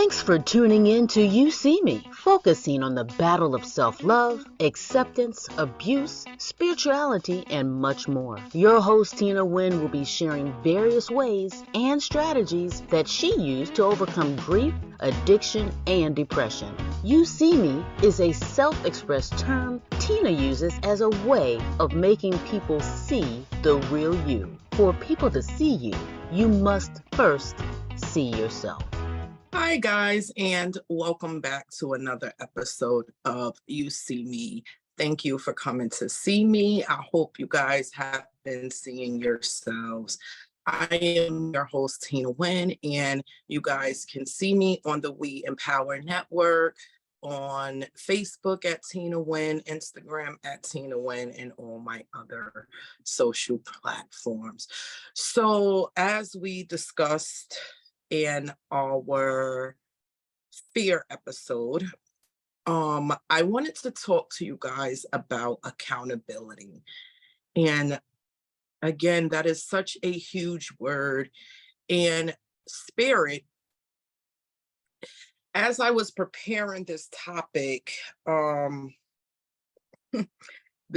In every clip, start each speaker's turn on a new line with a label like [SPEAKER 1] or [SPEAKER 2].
[SPEAKER 1] Thanks for tuning in to You See Me, focusing on the battle of self-love, acceptance, abuse, spirituality, and much more. Your host, Tina Wynn, will be sharing various ways and strategies that she used to overcome grief, addiction, and depression. You See Me is a self-expressed term Tina uses as a way of making people see the real you. For people to see you, you must first see yourself.
[SPEAKER 2] Hi, guys, and welcome back to another episode of You See Me. Thank you for coming to see me. I hope you guys have been seeing yourselves. I am your host, Tina Wynn, and you guys can see me on the We Empower Network, on Facebook at Tina Wynn, Instagram at Tina Wynn, and all my other social platforms. So, as we discussed in our fear episode, I wanted to talk to you guys about accountability. And again, that is such a huge word. And spirit, as I was preparing this topic, the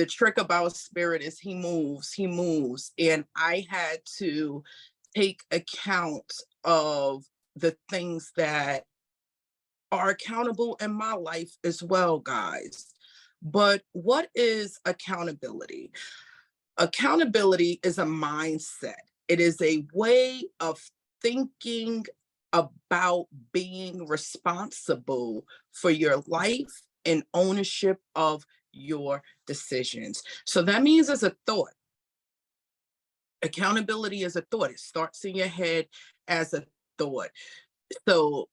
[SPEAKER 2] trick about spirit is he moves. And I had to take account of the things that are accountable in my life as well, guys. But what is accountability? Accountability is a mindset. It is a way of thinking about being responsible for your life and ownership of your decisions. So that means it's a thought. Accountability is a thought. It starts in your head as a thought. So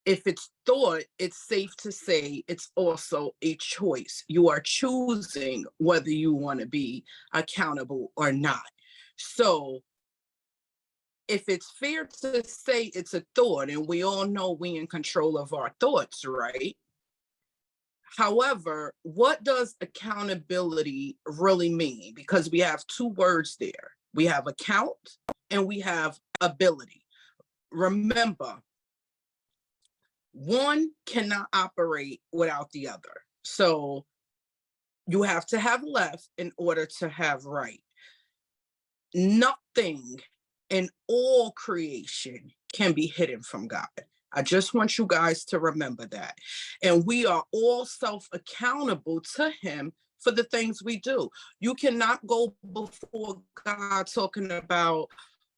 [SPEAKER 2] if it's thought, it's safe to say it's also a choice. You are choosing whether you want to be accountable or not. So if it's fair to say it's a thought, and we all know we in control of our thoughts, right? However, what does accountability really mean? Because we have two words there. We have account and we have ability. Remember, one cannot operate without the other. So you have to have left in order to have right. Nothing in all creation can be hidden from God. I just want you guys to remember that. And we are all self-accountable to him for the things we do. You cannot go before God talking about,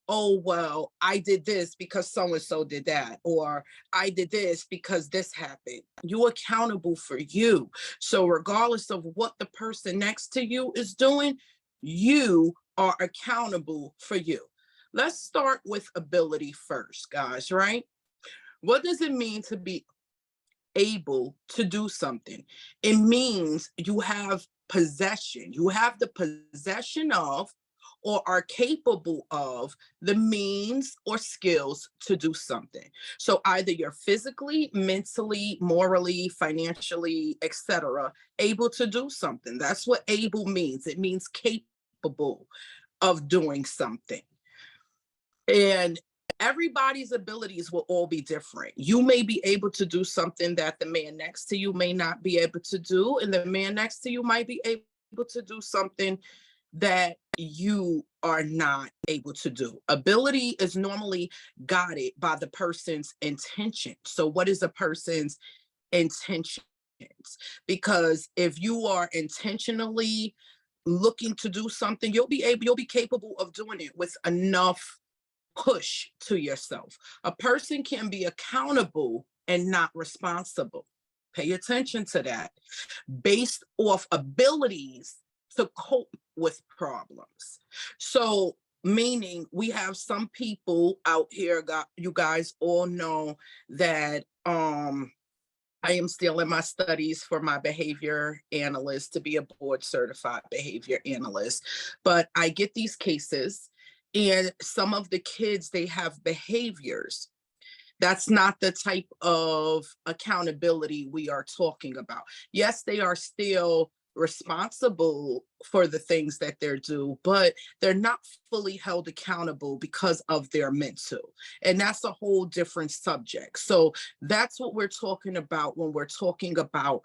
[SPEAKER 2] oh, well, I did this because so-and-so did that, or I did this because this happened. You're accountable for you. So regardless of what the person next to you is doing, you are accountable for you. Let's start with ability first, guys, right? What does it mean to be able to do something? It means you have possession. You have the possession of or are capable of the means or skills to do something. So either you're physically, mentally, morally, financially, etc., able to do something. That's what able means. It means capable of doing something. And everybody's abilities will all be different. You may be able to do something that the man next to you may not be able to do, and the man next to you might be able to do something that you are not able to do. Ability is normally guided by the person's intention. So what is a person's intentions? Because if you are intentionally looking to do something, you'll be capable of doing it with enough push to yourself. A person can be accountable and not responsible. Pay attention to that. Based off abilities to cope with problems. So meaning we have some people out here, you guys all know that I am still in my studies for my behavior analyst to be a board certified behavior analyst. But I get these cases, and some of the kids, they have behaviors. That's not the type of accountability we are talking about. Yes, they are still responsible for the things that they're due, but they're not fully held accountable because of their mental. And that's a whole different subject. So that's what we're talking about when we're talking about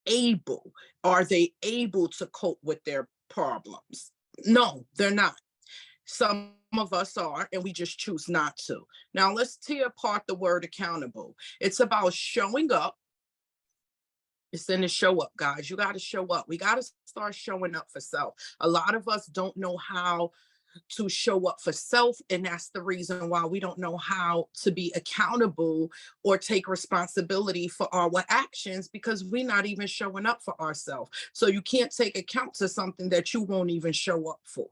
[SPEAKER 2] able. Are they able to cope with their problems? No, they're not. Some of us are, and we just choose not to. Now, let's tear apart the word accountable. It's about showing up. It's in the show up, guys. You got to show up. We got to start showing up for self. A lot of us don't know how to show up for self, and that's the reason why we don't know how to be accountable or take responsibility for our actions, because we're not even showing up for ourselves. So you can't take account to something that you won't even show up for.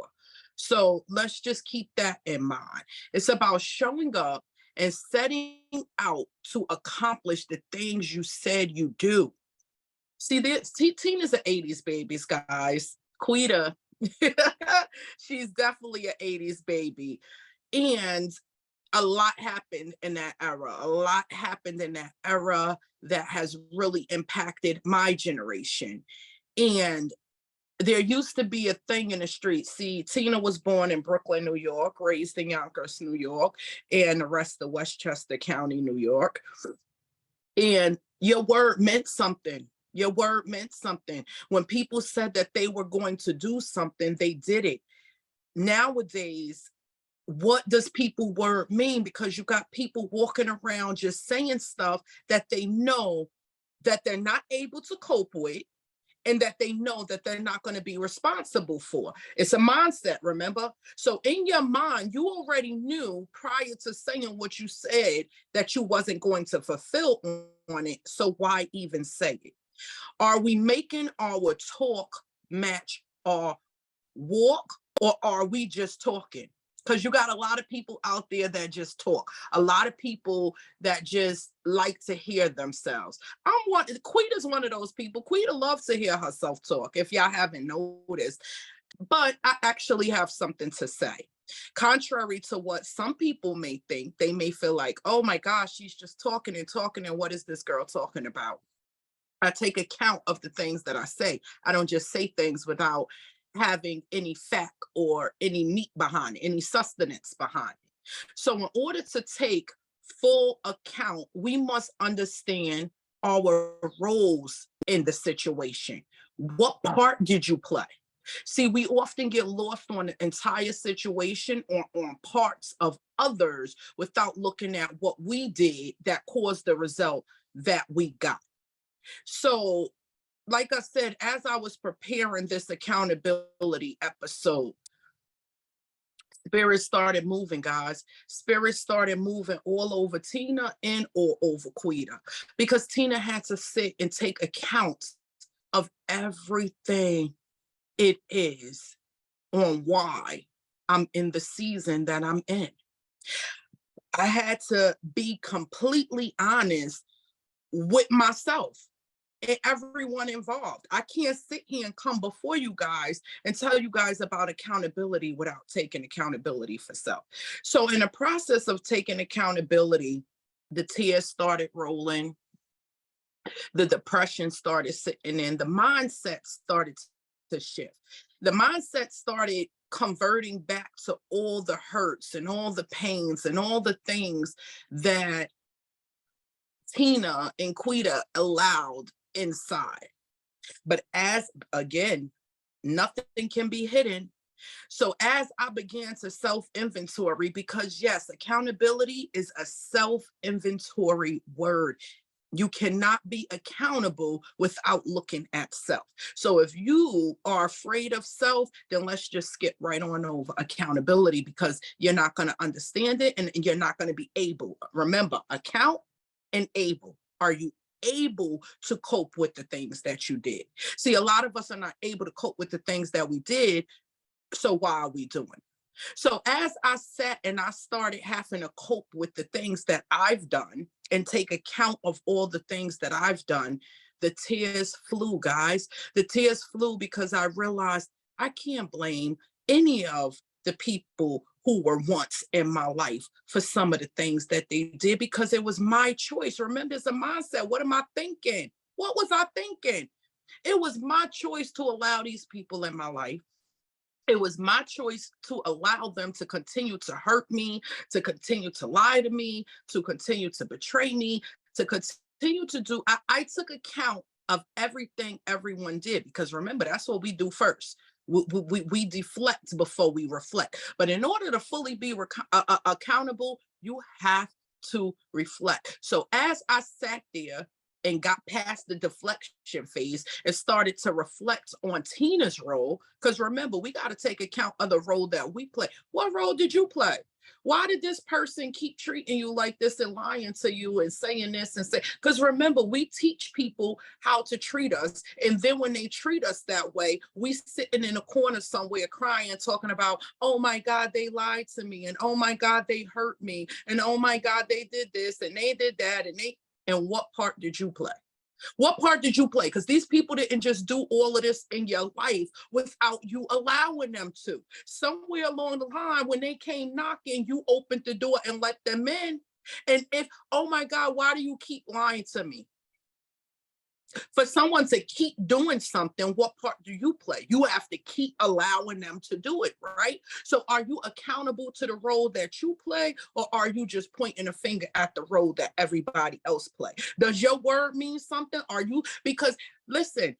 [SPEAKER 2] So let's just keep that in mind. It's about showing up and setting out to accomplish the things you said you do. See, Tina's an 80s babies, guys. Quita, she's definitely an 80s baby. And a lot happened in that era. A lot happened in that era that has really impacted my generation. And there used to be a thing in the street. See, Tina was born in Brooklyn, New York, raised in Yonkers, New York, and the rest of Westchester County, New York. And your word meant something. Your word meant something. When people said that they were going to do something, they did it. Nowadays, what does people word mean? Because you got people walking around just saying stuff that they know that they're not able to cope with, and that they know that they're not going to be responsible for. It's a mindset, remember? So in your mind, you already knew prior to saying what you said that you wasn't going to fulfill on it. So why even say it? Are we making our talk match our walk, or are we just talking? Because you got a lot of people out there that just talk. A lot of people that just like to hear themselves. Quita's one of those people. Quita loves to hear herself talk, if y'all haven't noticed. But I actually have something to say. Contrary to what some people may think, they may feel like, oh my gosh, she's just talking and talking, and what is this girl talking about? I take account of the things that I say. I don't just say things without having any fact or any meat behind it, any sustenance behind it. So in order to take full account, we must understand our roles in the situation. What part did you play? See, we often get lost on the entire situation or on parts of others without looking at what we did that caused the result that we got. So, like I said, as I was preparing this accountability episode, spirit started moving, guys. Spirit started moving all over Tina and all over Quita, because Tina had to sit and take account of everything it is on why I'm in the season that I'm in. I had to be completely honest with myself and everyone involved. I can't sit here and come before you guys and tell you guys about accountability without taking accountability for self. So in the process of taking accountability, the tears started rolling, the depression started sitting in, the mindset started to shift. The mindset started converting back to all the hurts and all the pains and all the things that Tina and Quita allowed inside. But as again, nothing can be hidden. So as I began to self-inventory, because yes, accountability is a self-inventory word. You cannot be accountable without looking at self. So if you are afraid of self, then let's just skip right on over accountability, because you're not going to understand it and you're not going to be able. Remember, account and able. Are you able to cope with the things that you did? See, a lot of us are not able to cope with the things that we did. So why are we doing? So as I sat and I started having to cope with the things that I've done and take account of all the things that I've done, the tears flew, guys. The tears flew because I realized I can't blame any of the people who were once in my life for some of the things that they did, because it was my choice. Remember, it's a mindset. What am I thinking? What was I thinking? It was my choice to allow these people in my life. It was my choice to allow them to continue to hurt me, to continue to lie to me, to continue to betray me, to continue to do. I took account of everything everyone did, because remember, that's what we do first. We deflect before we reflect. But in order to fully be accountable, you have to reflect. So as I sat there and got past the deflection phase and started to reflect on Tina's role, because remember, we got to take account of the role that we play. What role did you play? Why did this person keep treating you like this and lying to you and saying this and say? Because remember, we teach people how to treat us. And then when they treat us that way, we sitting in a corner somewhere crying, talking about, oh my God, they lied to me. And oh my God, they hurt me. And oh my God, they did this and they did that. And what part did you play? What part did you play? Because these people didn't just do all of this in your life without you allowing them to. Somewhere along the line, when they came knocking, you opened the door and let them in. And if, oh my God, why do you keep lying to me? For someone to keep doing something, what part do you play? You have to keep allowing them to do it, right? So are you accountable to the role that you play, or are you just pointing a finger at the role that everybody else play? Does your word mean something? Are you, because listen,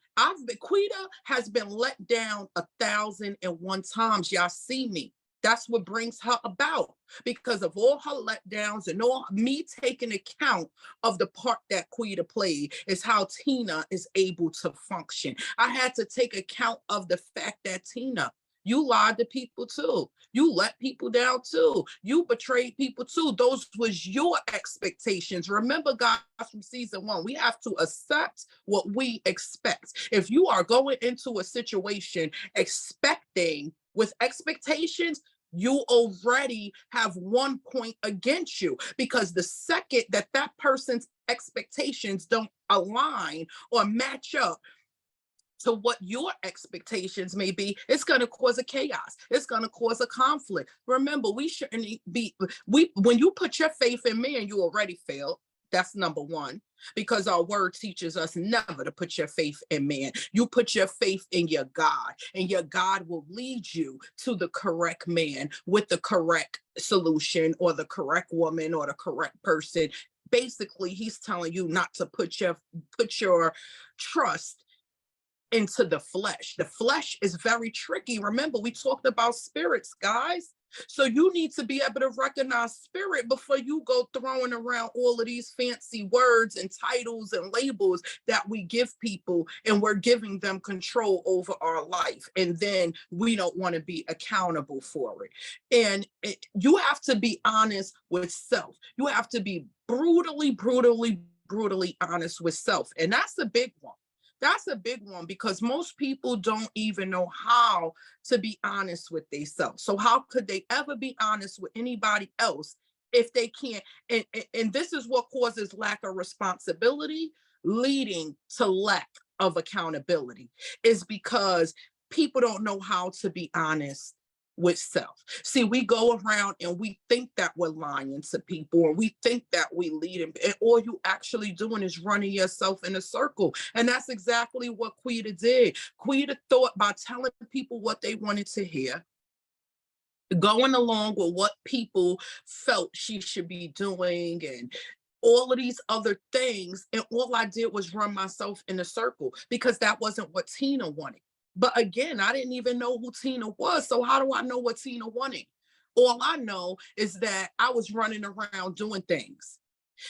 [SPEAKER 2] Quita has been let down 1,001 times. Y'all see me. That's what brings her about, because of all her letdowns and all me taking account of the part that Quita played is how Tina is able to function. I had to take account of the fact that Tina, you lied to people too. You let people down too. You betrayed people too. Those was your expectations. Remember, guys, from season 1, we have to accept what we expect. If you are going into a situation expecting with expectations, you already have 1 point against you, because the second that that person's expectations don't align or match up to what your expectations may be, it's going to cause a chaos. It's going to cause a conflict. Remember, we shouldn't be, when you put your faith in man, you already failed. That's number one, because our word teaches us never to put your faith in man. You put your faith in your God, and your God will lead you to the correct man with the correct solution, or the correct woman, or the correct person. Basically, he's telling you not to put your trust into the flesh. The flesh is very tricky. Remember, we talked about spirits, guys. So you need to be able to recognize spirit before you go throwing around all of these fancy words and titles and labels that we give people, and we're giving them control over our life. And then we don't want to be accountable for it. And you have to be honest with self. You have to be brutally, brutally, brutally honest with self. And that's a big one. That's a big one, because most people don't even know how to be honest with themselves. So how could they ever be honest with anybody else if they can't? And this is what causes lack of responsibility, leading to lack of accountability, is because people don't know how to be honest with self. See, we go around and we think that we're lying to people, or we think that we lead them, and all you actually doing is running yourself in a circle. And that's exactly what Quita did. Quita thought by telling people what they wanted to hear, going along with what people felt she should be doing, and all of these other things. And all I did was run myself in a circle, because that wasn't what Tina wanted. But again, I didn't even know who Tina was. So how do I know what Tina wanted? All I know is that I was running around doing things.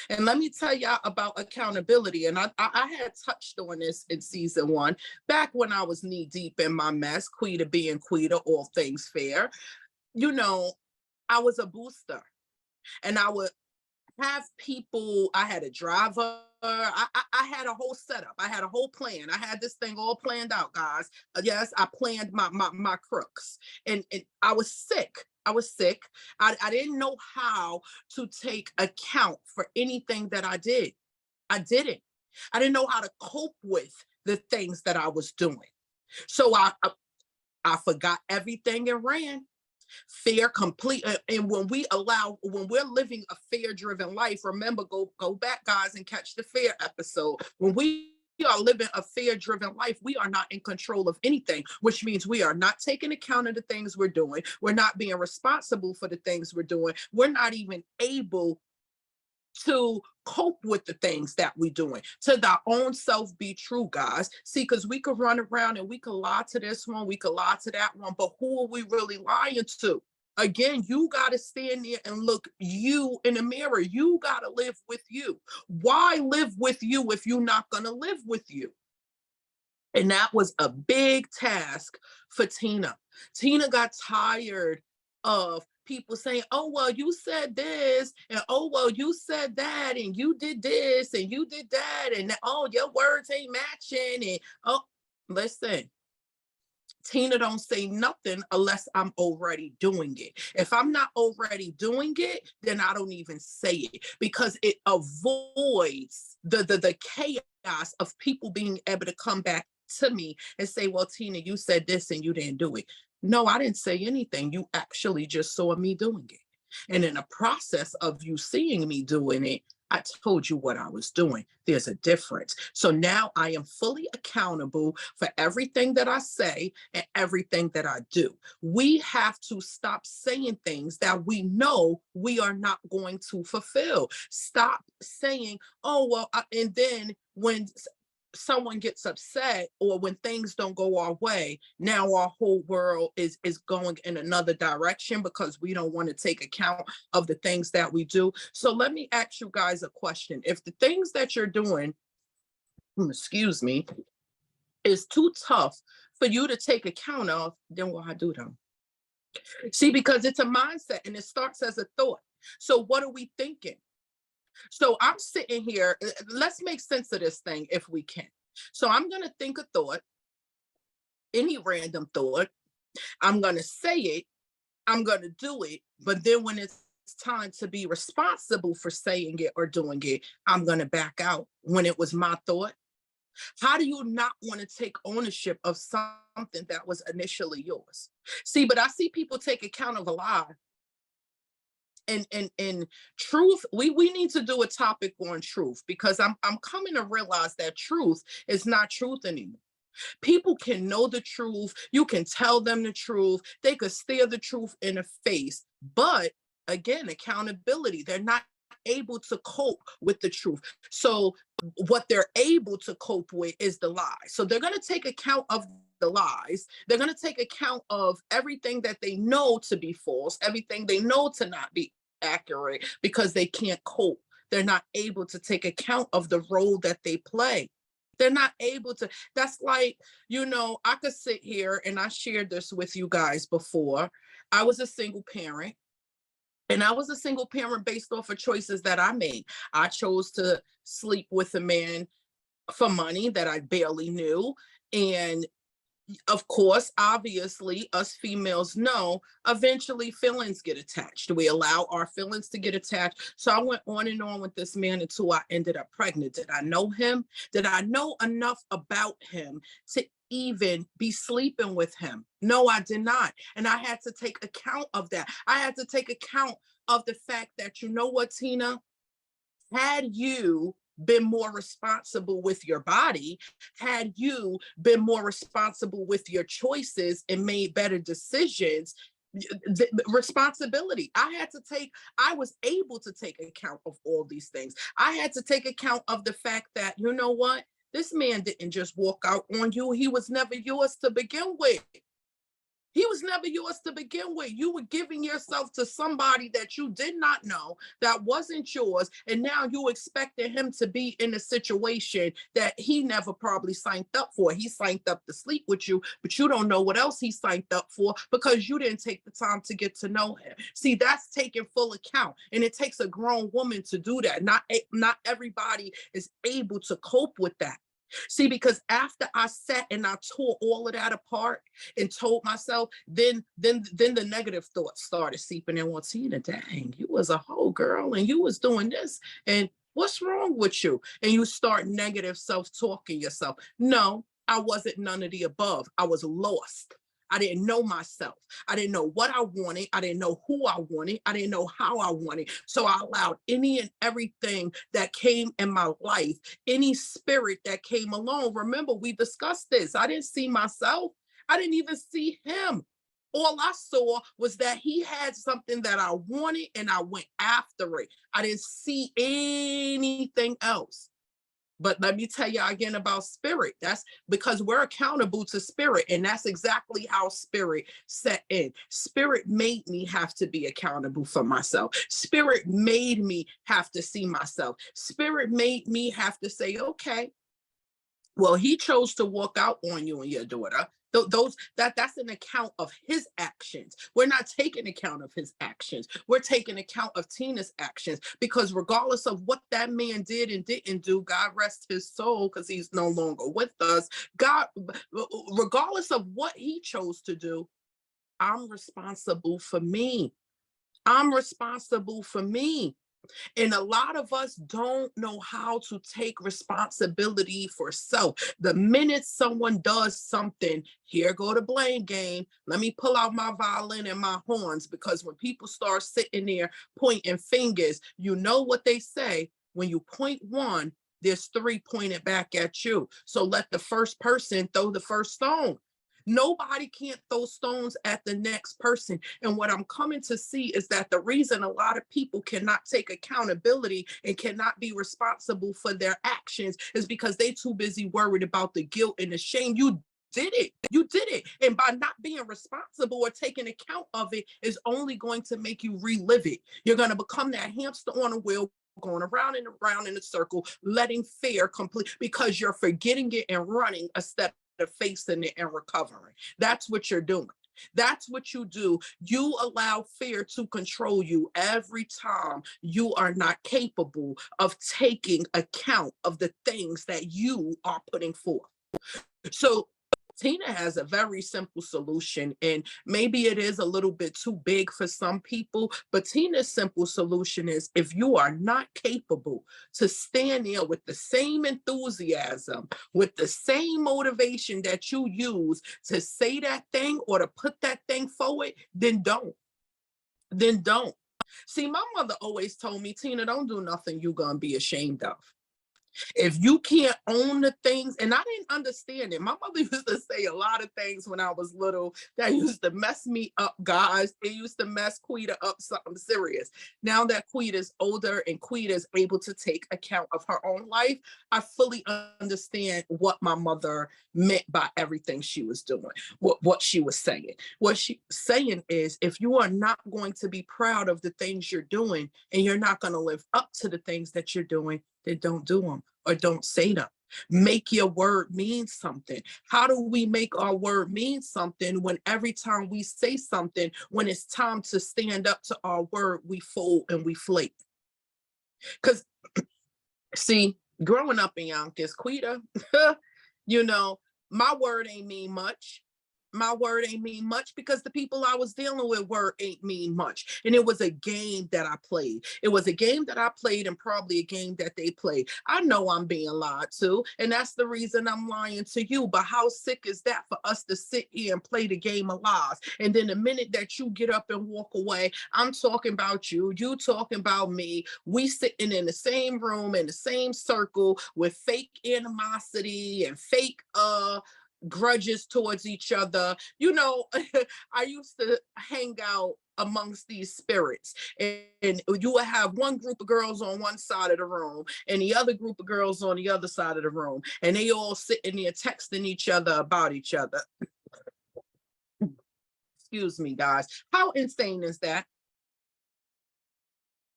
[SPEAKER 2] And let me tell y'all about accountability. And I had touched on this in season 1, back when I was knee deep in my mess, Quita being Quita, all things fair. You know, I was a booster, and I would have people, I had a driver, I had a whole setup, I had a whole plan, I had this thing all planned out, guys. Yes, I planned my crooks, and I was sick. I didn't know how to take account for anything that I did. I didn't know how to cope with the things that I was doing. So I forgot everything and ran. Fear complete. And when we're living a fear driven life, remember, go back, guys, and catch the fear episode. When we are living a fear-driven life, we are not in control of anything, which means we are not taking account of the things we're doing. We're not being responsible for the things we're doing. We're not even able to cope with the things that we're doing. To thy own self be true, guys. See, because we could run around and we could lie to this one, we could lie to that one, but who are we really lying to? Again, you got to stand there and look you in the mirror. You got to live with you. Why live with you if you're not going to live with you? And that was a big task for Tina. Tina got tired of people saying, oh, well, you said this, and oh, well, you said that, and you did this, and you did that, and oh, your words ain't matching. And oh, listen, Tina don't say nothing unless I'm already doing it. If I'm not already doing it, then I don't even say it, because it avoids the chaos of people being able to come back to me and say, well, Tina, you said this and you didn't do it. No, I didn't say anything. You actually just saw me doing it. And in the process of you seeing me doing it, I told you what I was doing. There's a difference. So now I am fully accountable for everything that I say and everything that I do. We have to stop saying things that we know we are not going to fulfill. Stop saying, oh, well, and then when someone gets upset or when things don't go our way, now our whole world is going in another direction because we don't want to take account of the things that we do. So let me ask you guys a question. If the things that you're doing, excuse me, is too tough for you to take account of, then why do them? See, because it's a mindset and it starts as a thought. So what are we thinking? So I'm sitting here, let's make sense of this thing if we can. So I'm going to think a thought, any random thought. I'm going to say it, I'm going to do it. But then when it's time to be responsible for saying it or doing it, I'm going to back out when it was my thought. How do you not want to take ownership of something that was initially yours? See, but I see people take account of a lie. And truth, we need to do a topic on truth, because I'm coming to realize that truth is not truth anymore. People can know the truth, you can tell them the truth, they could stare the truth in the face, but again, accountability, they're not able to cope with the truth. So what they're able to cope with is the lie. So they're going to take account of the lies. They're going to take account of everything that they know to be false, everything they know to not be accurate, because they can't cope. They're not able to take account of the role that they play. They're not able to. That's like, I could sit here, and I shared this with you guys before. I was a single parent. And I was a single parent based off of choices that I made. I chose to sleep with a man for money that I barely knew. And of course, obviously, us females know eventually feelings get attached. We allow our feelings to get attached. So I went on and on with this man until I ended up pregnant. Did I know him? Did I know enough about him to even be sleeping with him? No, I did not. And I had to take account of that. I had to take account of the fact that, you know what, Tina, had you been more responsible with your body, had you been more responsible with your choices and made better decisions, the responsibility I was able to take account of all these things. I had to take account of the fact that, you know what, this man didn't just walk out on you. He was never yours to begin with. He was never yours to begin with. You were giving yourself to somebody that you did not know, that wasn't yours. And now you expected him to be in a situation that he never probably signed up for. He signed up to sleep with you, but you don't know what else he signed up for because you didn't take the time to get to know him. See, that's taking full account. And it takes a grown woman to do that. Not everybody is able to cope with that. See, because after I sat and I tore all of that apart and told myself, then the negative thoughts started seeping in. Well, Tina, dang, you was a whole girl and you was doing this, and what's wrong with you? And you start negative self-talking yourself. No, I wasn't none of the above. I was lost. I didn't know myself. I didn't know what I wanted. I didn't know who I wanted. I didn't know how I wanted. So I allowed any and everything that came in my life, any spirit that came along. Remember, we discussed this. I didn't see myself. I didn't even see him. All I saw was that he had something that I wanted and I went after it. I didn't see anything else. But let me tell you again about spirit. That's because we're accountable to spirit. And that's exactly how spirit set in. Spirit made me have to be accountable for myself. Spirit made me have to see myself. Spirit made me have to say, okay, well, he chose to walk out on you and your daughter. That's an account of his actions. We're not taking account of his actions. We're taking account of Tina's actions, because regardless of what that man did and didn't do, God rest his soul, because he's no longer with us. God, regardless of what he chose to do, I'm responsible for me. I'm responsible for me. And a lot of us don't know how to take responsibility for self. The minute someone does something, here go the blame game. Let me pull out my violin and my horns, because when people start sitting there pointing fingers, you know what they say. When you point one, there's three pointed back at you. So let the first person throw the first stone. Nobody can't throw stones at the next person. And what I'm coming to see is that the reason a lot of people cannot take accountability and cannot be responsible for their actions is because they're too busy worried about the guilt and the shame. You did it. You did it. And by not being responsible or taking account of it is only going to make you relive it. You're going to become that hamster on a wheel, going around and around in a circle, letting fear complete, because you're forgetting it and running a step of facing it and recovering. That's what you're doing. That's what you do. You allow fear to control you every time you are not capable of taking account of the things that you are putting forth. So Tina has a very simple solution, and maybe it is a little bit too big for some people, but Tina's simple solution is, if you are not capable to stand there with the same enthusiasm, with the same motivation that you use to say that thing or to put that thing forward, then don't. Then don't. See, my mother always told me, Tina, don't do nothing you're going to be ashamed of. If you can't own the things, and I didn't understand it. My mother used to say a lot of things when I was little that used to mess me up, guys. It used to mess Quita up something serious. Now that Quita's older and Quita's able to take account of her own life, I fully understand what my mother meant by everything she was doing, what she was saying. What she's saying is, if you are not going to be proud of the things you're doing and you're not going to live up to the things that you're doing, then don't do them or don't say them. Make your word mean something. How do we make our word mean something when every time we say something, when it's time to stand up to our word, we fold and we flake? Because, see, growing up in Yonkers, Quita, you know, my word ain't mean much. My word ain't mean much because the people I was dealing with word ain't mean much. And it was a game that I played. It was a game that I played and probably a game that they played. I know I'm being lied to, and that's the reason I'm lying to you. But how sick is that for us to sit here and play the game of lies? And then the minute that you get up and walk away, I'm talking about you, you talking about me. We sitting in the same room, in the same circle with fake animosity and fake grudges towards each other. You know, I used to hang out amongst these spirits, and you would have one group of girls on one side of the room and the other group of girls on the other side of the room, and they all sitting there texting each other about each other. Excuse me, guys. How insane is that?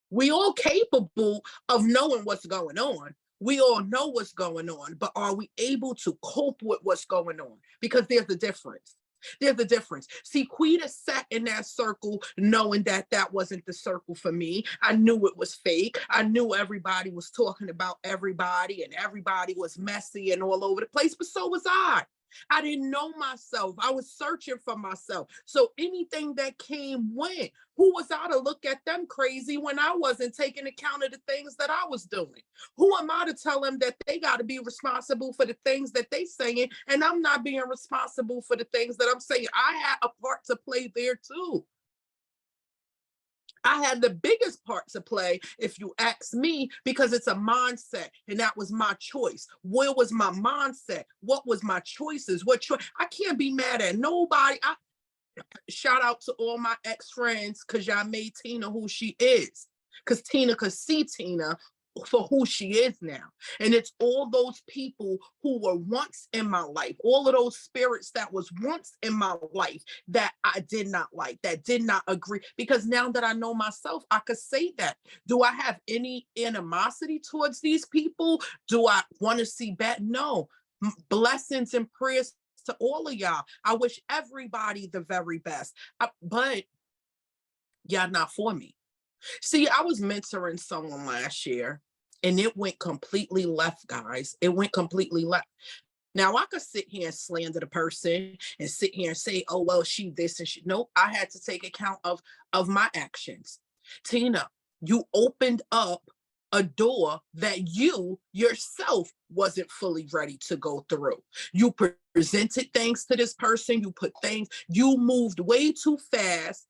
[SPEAKER 2] We all capable of knowing what's going on. We all know what's going on, but are we able to cope with what's going on? Because there's a difference. There's a difference. See, Quita sat in that circle knowing that that wasn't the circle for me. I knew it was fake. I knew everybody was talking about everybody and everybody was messy and all over the place, but so was I. I didn't know myself. I was searching for myself. So anything that came went. Who was I to look at them crazy when I wasn't taking account of the things that I was doing? Who am I to tell them that they got to be responsible for the things that they saying, and I'm not being responsible for the things that I'm saying? I had a part to play there too. I had the biggest part to play, if you ask me, because it's a mindset, and that was my choice. Where was my mindset? What was my choices? What choice? I can't be mad at nobody. I shout out to all my ex-friends because y'all made Tina who she is. Because Tina could see Tina for who she is now. And it's all those people who were once in my life, all of those spirits that was once in my life that I did not like, that did not agree. Because now that I know myself, I could say that. Do I have any animosity towards these people? Do I want to see bad? No. Blessings and prayers to all of y'all. I wish everybody the very best. But y'all not for me. See, I was mentoring someone last year and it went completely left, guys. It went completely left. Now I could sit here and slander the person and sit here and say, oh, well, she this and she. Nope, I had to take account of my actions. Tina, you opened up a door that you yourself wasn't fully ready to go through. You presented things to this person, you put things, you moved way too fast,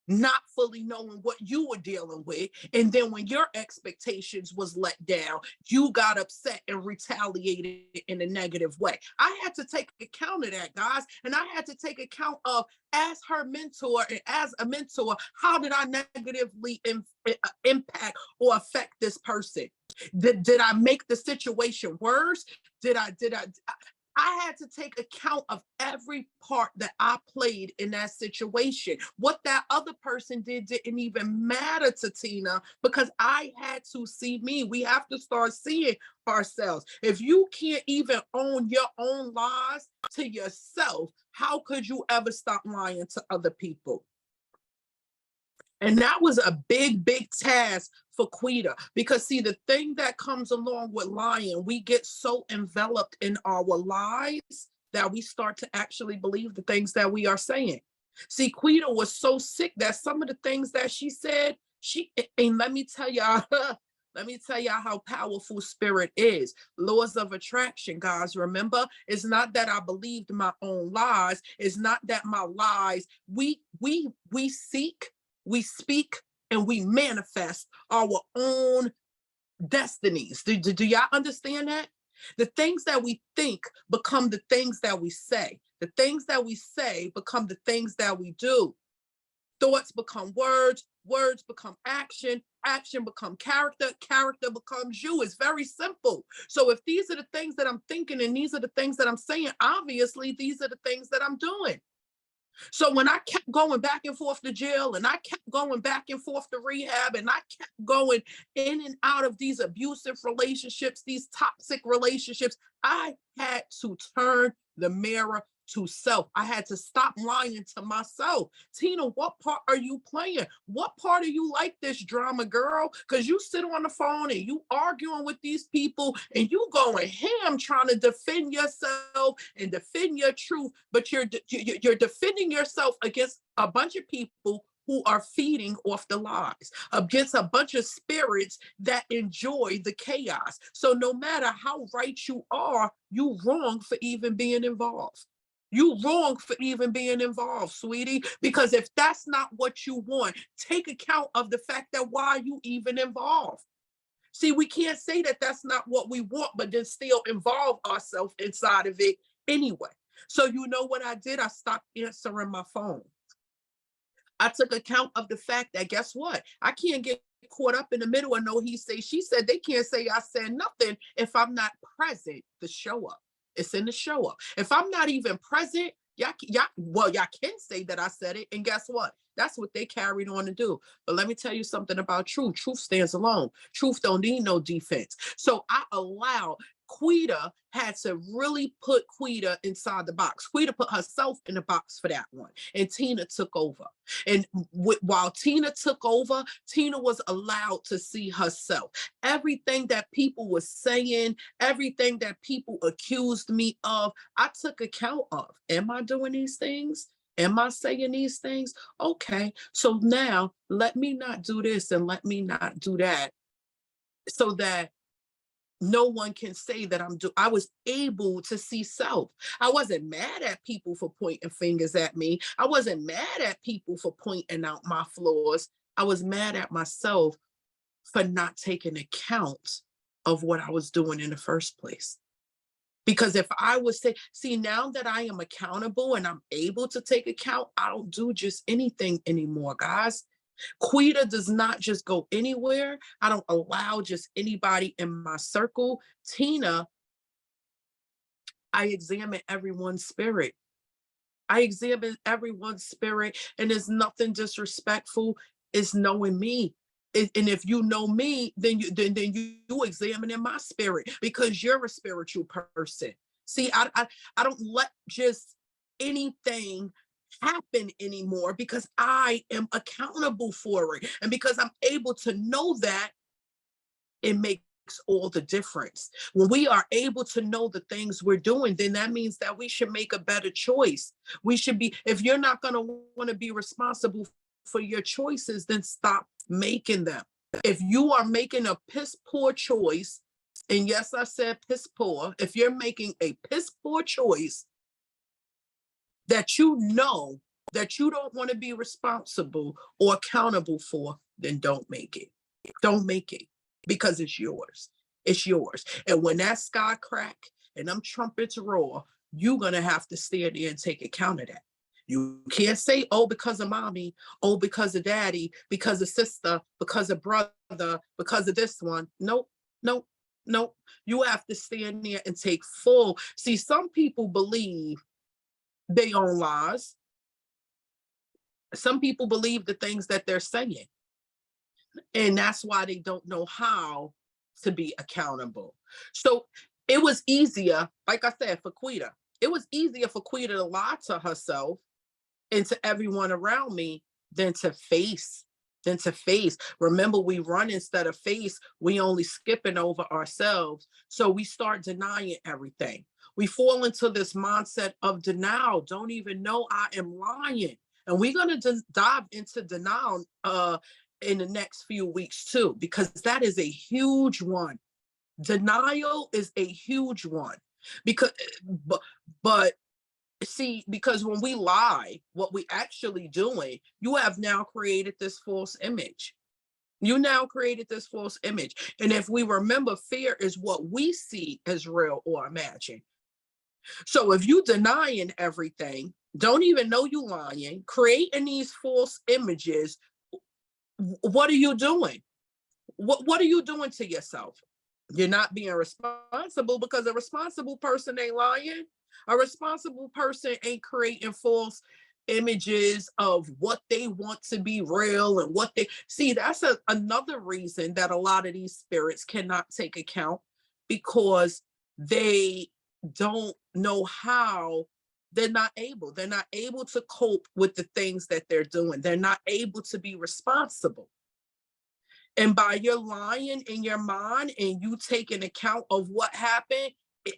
[SPEAKER 2] not fully knowing what you were dealing with. And then when your expectations was let down, you got upset and retaliated in a negative way. I had to take account of that, guys. And I had to take account of, as her mentor and as a mentor, how did I negatively impact or affect this person? Did I make the situation worse? I had to take account of every part that I played in that situation. What that other person did didn't even matter to Tina because I had to see me. We have to start seeing ourselves. If you can't even own your own lies to yourself, how could you ever stop lying to other people? And that was a big, big task for Quita because, see, the thing that comes along with lying, we get so enveloped in our lies that we start to actually believe the things that we are saying. See, Quita was so sick that some of the things that she said, and let me tell y'all, let me tell y'all how powerful spirit is. Laws of attraction, guys. Remember, it's not that I believed my own lies. It's not that my lies. We seek, we speak, and we manifest our own destinies. Do y'all understand that? The things that we think become the things that we say. The things that we say become the things that we do. Thoughts become words, words become action, action become character, character becomes you. It's very simple. So if these are the things that I'm thinking and these are the things that I'm saying, obviously these are the things that I'm doing. So when I kept going back and forth to jail and I kept going back and forth to rehab and I kept going in and out of these abusive relationships, these toxic relationships, I had to turn the mirror to self. I had to stop lying to myself. Tina, what part are you playing? What part are you like this drama, girl? Because you sit on the phone and you arguing with these people and you going ham trying to defend yourself and defend your truth, but you're defending yourself against a bunch of people who are feeding off the lies, against a bunch of spirits that enjoy the chaos. So no matter how right you are, you wrong for even being involved. You wrong for even being involved, sweetie, because if that's not what you want, take account of the fact that why you even involved. See, we can't say that that's not what we want, but then still involve ourselves inside of it anyway. So you know what I did? I stopped answering my phone. I took account of the fact that, guess what? I can't get caught up in the middle of no he say, she said. They can't say I said nothing if I'm not present to show up. It's in the show up. If I'm not even present, y'all can say that I said it. And guess what? That's what they carried on to do. But let me tell you something about truth. Truth stands alone. Truth don't need no defense. So I allow Quita had to really put Quita inside the box. Quita put herself in the box for that one, and Tina took over. And while Tina took over, Tina was allowed to see herself. Everything that people were saying, everything that people accused me of, I took account of. Am I doing these things? Am I saying these things? Okay, so now let me not do this and let me not do that, so that no one can say that I was able to see self. I wasn't mad at people for pointing fingers at me. I wasn't mad at people for pointing out my flaws. I was mad at myself for not taking account of what I was doing in the first place. Because if I was say, see, now that I am accountable and I'm able to take account, I don't do just anything anymore, guys. Quita does not just go anywhere. I don't allow just anybody in my circle. Tina, I examine everyone's spirit. I examine everyone's spirit, and there's nothing disrespectful. It's knowing me. And if you know me, then you examining my spirit, because you're a spiritual person. See, I don't let just anything happen anymore, because I am accountable for it. And because I'm able to know that, it makes all the difference. When we are able to know the things we're doing, then that means that we should make a better choice. We should be, if you're not going to want to be responsible for your choices, then stop making them. If you are making a piss poor choice, and yes, I said piss poor, if you're making a piss poor choice that you know that you don't want to be responsible or accountable for, then don't make it. Don't make it, because it's yours. It's yours. And when that sky crack and them trumpets roar, you're going to have to stand there and take account of that. You can't say, oh, because of mommy, oh, because of daddy, because of sister, because of brother, because of this one. Nope, nope, nope. You have to stand there and take full. See, some people believe they own lies. Some people believe the things that they're saying. And that's why they don't know how to be accountable. So it was easier, like I said, for Quita. It was easier for Quita to lie to herself and to everyone around me than to face. Remember, we run instead of face. We only skipping over ourselves. So we start denying everything. We fall into this mindset of denial. Don't even know I am lying. And we're going to dive into denial in the next few weeks too, because that is a huge one. Denial is a huge one, because but see, because when we lie, what we actually doing, you have now created this false image. You now created this false image. And if we remember, fear is what we see as real or imagine. So if you denying everything, don't even know you lying, creating these false images, what are you doing? What are you doing to yourself? You're not being responsible, because a responsible person ain't lying. A responsible person ain't creating false images of what they want to be real and what they see. That's another reason that a lot of these spirits cannot take account, because they don't know how. They're not able to cope with the things that they're doing. They're not able to be responsible. And by your lying in your mind and you taking account of what happened,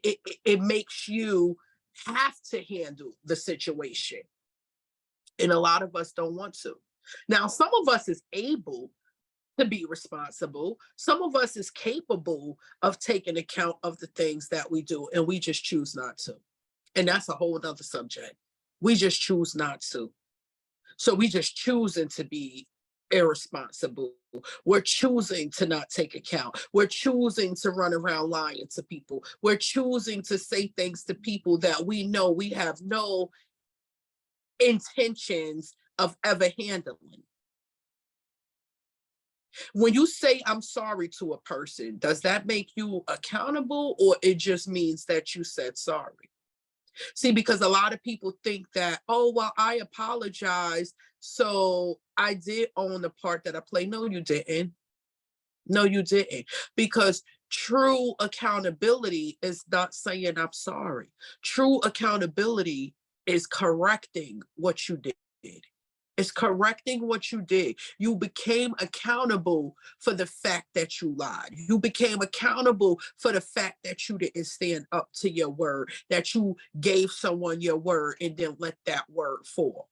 [SPEAKER 2] it makes you have to handle the situation. And a lot of us don't want to. Now, some of us is able to be responsible. Some of us is capable of taking account of the things that we do, and we just choose not to. And that's a whole other subject. We just choose not to. So we just choosing to be irresponsible. We're choosing to not take account. We're choosing to run around lying to people. We're choosing to say things to people that we know we have no intentions of ever handling. When you say I'm sorry to a person, does that make you accountable, or it just means that you said sorry? See, because a lot of people think that, oh, well, I apologized, so I did own the part that I played. No, you didn't. No, you didn't. Because True accountability is not saying I'm sorry. True accountability is correcting what you did. It's correcting what you did. You became accountable for the fact that you lied. You became accountable for the fact that you didn't stand up to your word, that you gave someone your word and then let that word fall.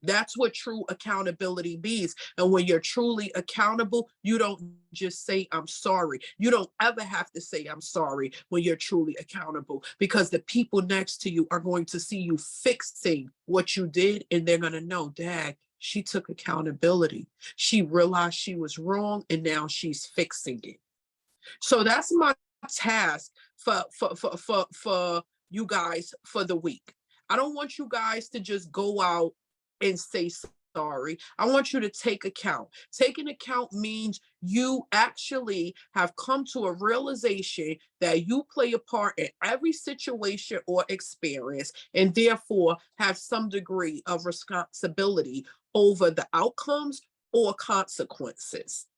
[SPEAKER 2] That's what true accountability means. And when you're truly accountable, you don't just say, I'm sorry. You don't ever have to say, I'm sorry when you're truly accountable, because the people next to you are going to see you fixing what you did. And they're going to know, Dad, she took accountability. She realized she was wrong and now she's fixing it. So that's my task for you guys for the week. I don't want you guys to just go out and say sorry. I want you to take account. Taking account means you actually have come to a realization that you play a part in every situation or experience, and therefore have some degree of responsibility over the outcomes or consequences.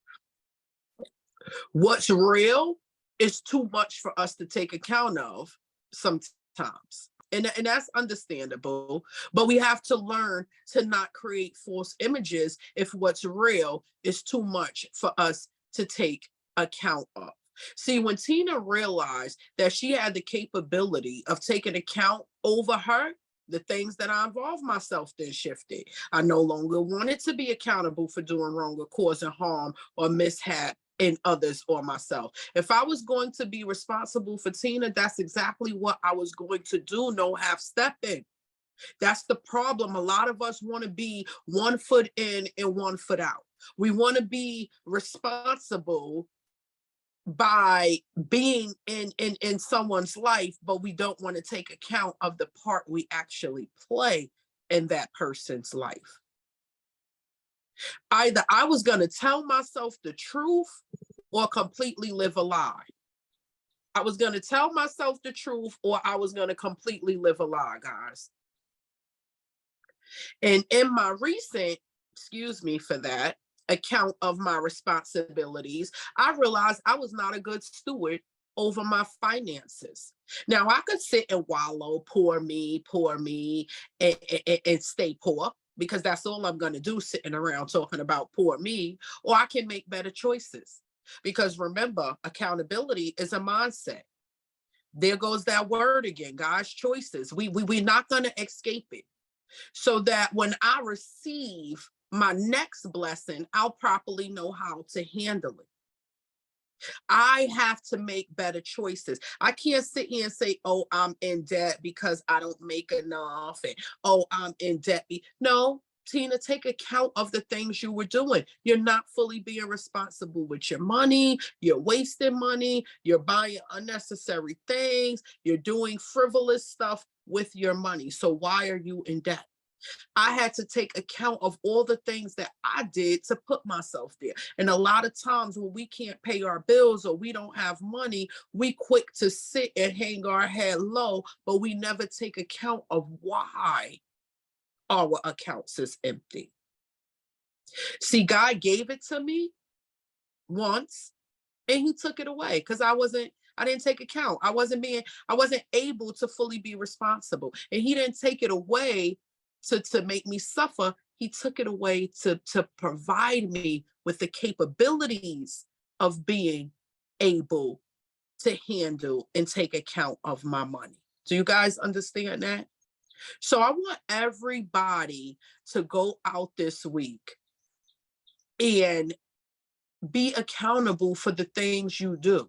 [SPEAKER 2] What's real is too much for us to take account of sometimes. And that's understandable, but we have to learn to not create false images if what's real is too much for us to take account of. See, when Tina realized that she had the capability of taking account over her, the things that I involved myself in shifted. I no longer wanted to be accountable for doing wrong or causing harm or mishap in others or myself. If I was going to be responsible for Tina, that's exactly what I was going to do. No half stepping. That's the problem. A lot of us want to be 1 foot in and 1 foot out. We want to be responsible by being in someone's life, but we don't want to take account of the part we actually play in that person's life. Either I was going to tell myself the truth or completely live a lie. I was going to tell myself the truth or I was going to completely live a lie, guys. And in my recent, excuse me for that, account of my responsibilities, I realized I was not a good steward over my finances. Now, I could sit and wallow, poor me, and stay poor, because that's all I'm going to do, sitting around talking about poor me, or I can make better choices. Because remember, accountability is a mindset. There goes that word again, guys, choices. We're not going to escape it. So that when I receive my next blessing, I'll properly know how to handle it. I have to make better choices. I can't sit here and say, oh, I'm in debt because I don't make enough. And oh, I'm in debt. No, Tina, take account of the things you were doing. You're not fully being responsible with your money. You're wasting money. You're buying unnecessary things. You're doing frivolous stuff with your money. So why are you in debt? I had to take account of all the things that I did to put myself there. And a lot of times when we can't pay our bills or we don't have money, we quick to sit and hang our head low, but we never take account of why our accounts is empty. See, God gave it to me once and he took it away because I didn't take account. I wasn't able to fully be responsible. And he didn't take it away to make me suffer. He took it away to provide me with the capabilities of being able to handle and take account of my money. Do you guys understand that? So I want everybody to go out this week and be accountable for the things you do.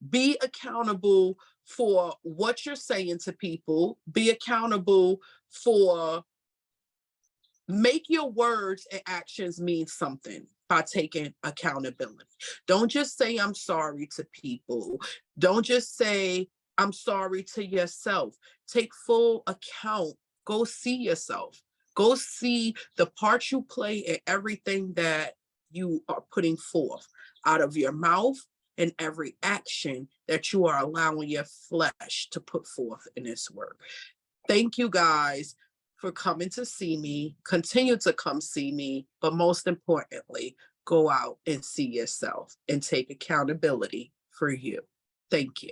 [SPEAKER 2] Be accountable for what you're saying to people. Be accountable for, make your words and actions mean something by taking accountability. Don't just say I'm sorry to people. Don't just say I'm sorry to yourself. Take full account. Go see yourself. Go see the part you play in everything that you are putting forth out of your mouth and every action that you are allowing your flesh to put forth in this work. Thank you guys for coming to see me. Continue to come see me, but most importantly, go out and see yourself and take accountability for you. Thank you.